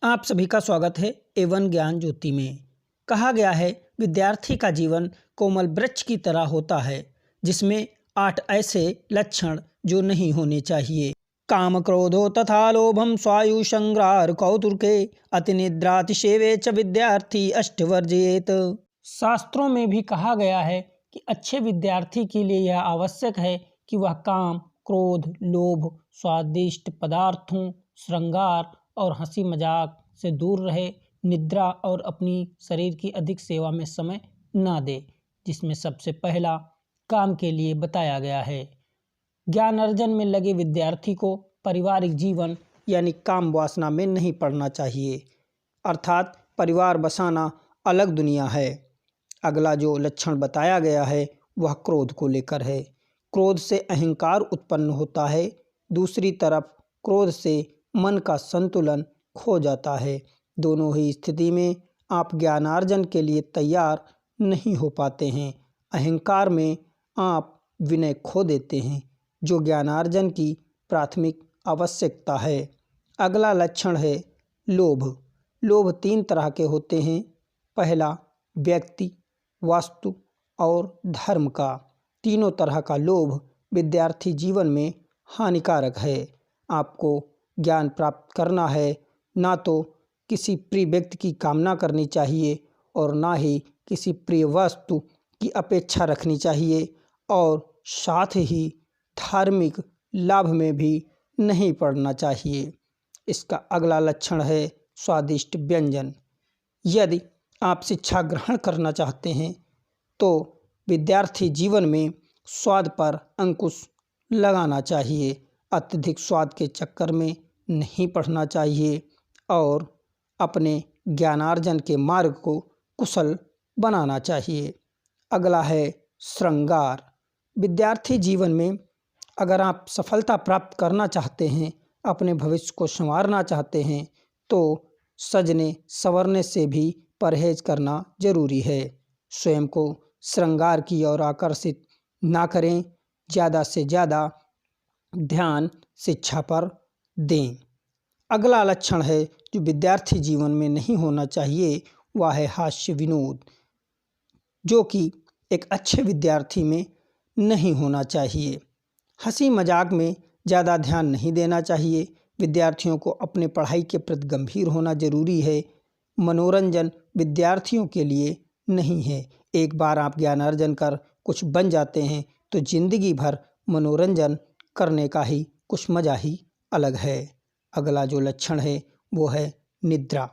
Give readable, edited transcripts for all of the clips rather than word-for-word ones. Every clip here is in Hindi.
आप सभी का स्वागत है एवन ज्ञान ज्योति में। कहा गया है विद्यार्थी का जीवन कोमल वृक्ष की तरह होता है जिसमें 8 ऐसे लक्षण जो नहीं होने चाहिए। काम क्रोधो तथा लोभम स्वायु संग्रार कौतुके अतिनिद्रातिसेवे च विद्यार्थी अष्टवर्जयेत। शास्त्रों में भी कहा गया है कि अच्छे विद्यार्थी के लिए यह आवश्यक है कि वह काम क्रोध लोभ स्वादिष्ट पदार्थों श्रृंगार और हंसी मजाक से दूर रहे, निद्रा और अपनी शरीर की अधिक सेवा में समय ना दे, जिसमें सबसे पहला काम के लिए बताया गया है। ज्ञान अर्जन में लगे विद्यार्थी को पारिवारिक जीवन यानी काम वासना में नहीं पड़ना चाहिए, अर्थात परिवार बसाना अलग दुनिया है। अगला जो लक्षण बताया गया है वह क्रोध को लेकर है। क्रोध से अहंकार उत्पन्न होता है। दूसरी तरफ क्रोध से मन का संतुलन खो जाता है। दोनों ही स्थिति में आप ज्ञानार्जन के लिए तैयार नहीं हो पाते हैं। अहंकार में आप विनय खो देते हैं जो ज्ञानार्जन की प्राथमिक आवश्यकता है। अगला लक्षण है लोभ। लोभ 3 तरह के होते हैं। पहला व्यक्ति, वास्तु और धर्म का। तीनों तरह का लोभ विद्यार्थी जीवन में हानिकारक है। आपको ज्ञान प्राप्त करना है, ना तो किसी प्रिय व्यक्ति की कामना करनी चाहिए और ना ही किसी प्रिय वस्तु की अपेक्षा रखनी चाहिए, और साथ ही धार्मिक लाभ में भी नहीं पड़ना चाहिए। इसका अगला लक्षण है स्वादिष्ट व्यंजन। यदि आप शिक्षा ग्रहण करना चाहते हैं तो विद्यार्थी जीवन में स्वाद पर अंकुश लगाना चाहिए। अत्यधिक स्वाद के चक्कर में नहीं पड़ना चाहिए और अपने ज्ञानार्जन के मार्ग को कुशल बनाना चाहिए। अगला है श्रृंगार। विद्यार्थी जीवन में अगर आप सफलता प्राप्त करना चाहते हैं, अपने भविष्य को संवारना चाहते हैं, तो सजने संवरने से भी परहेज करना जरूरी है। स्वयं को श्रृंगार की ओर आकर्षित ना करें। ज़्यादा से ज़्यादा ध्यान शिक्षा पर दें। अगला लक्षण है जो विद्यार्थी जीवन में नहीं होना चाहिए, वह है हास्य विनोद, जो कि एक अच्छे विद्यार्थी में नहीं होना चाहिए। हंसी मजाक में ज़्यादा ध्यान नहीं देना चाहिए। विद्यार्थियों को अपने पढ़ाई के प्रति गंभीर होना जरूरी है। मनोरंजन विद्यार्थियों के लिए नहीं है। एक बार आप ज्ञान अर्जन कर कुछ बन जाते हैं तो जिंदगी भर मनोरंजन करने का ही कुछ मज़ा ही अलग है। अगला जो लक्षण है वो है निद्रा।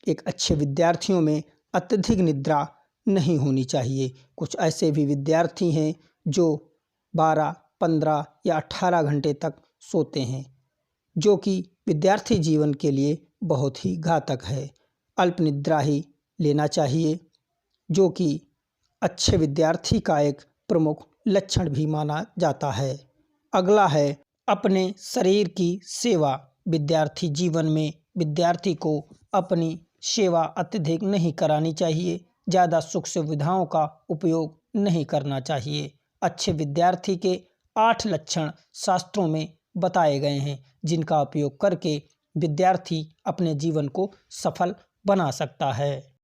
एक अच्छे विद्यार्थियों में अत्यधिक निद्रा नहीं होनी चाहिए। कुछ ऐसे भी विद्यार्थी हैं जो 12, 15 या 18 घंटे तक सोते हैं, जो कि विद्यार्थी जीवन के लिए बहुत ही घातक है। अल्प निद्रा ही लेना चाहिए, जो कि अच्छे विद्यार्थी का एक प्रमुख लक्षण भी माना जाता है। अगला है अपने शरीर की सेवा। विद्यार्थी जीवन में विद्यार्थी को अपनी सेवा अत्यधिक नहीं करानी चाहिए। ज़्यादा सुख सुविधाओं का उपयोग नहीं करना चाहिए। अच्छे विद्यार्थी के 8 लक्षण शास्त्रों में बताए गए हैं, जिनका उपयोग करके विद्यार्थी अपने जीवन को सफल बना सकता है।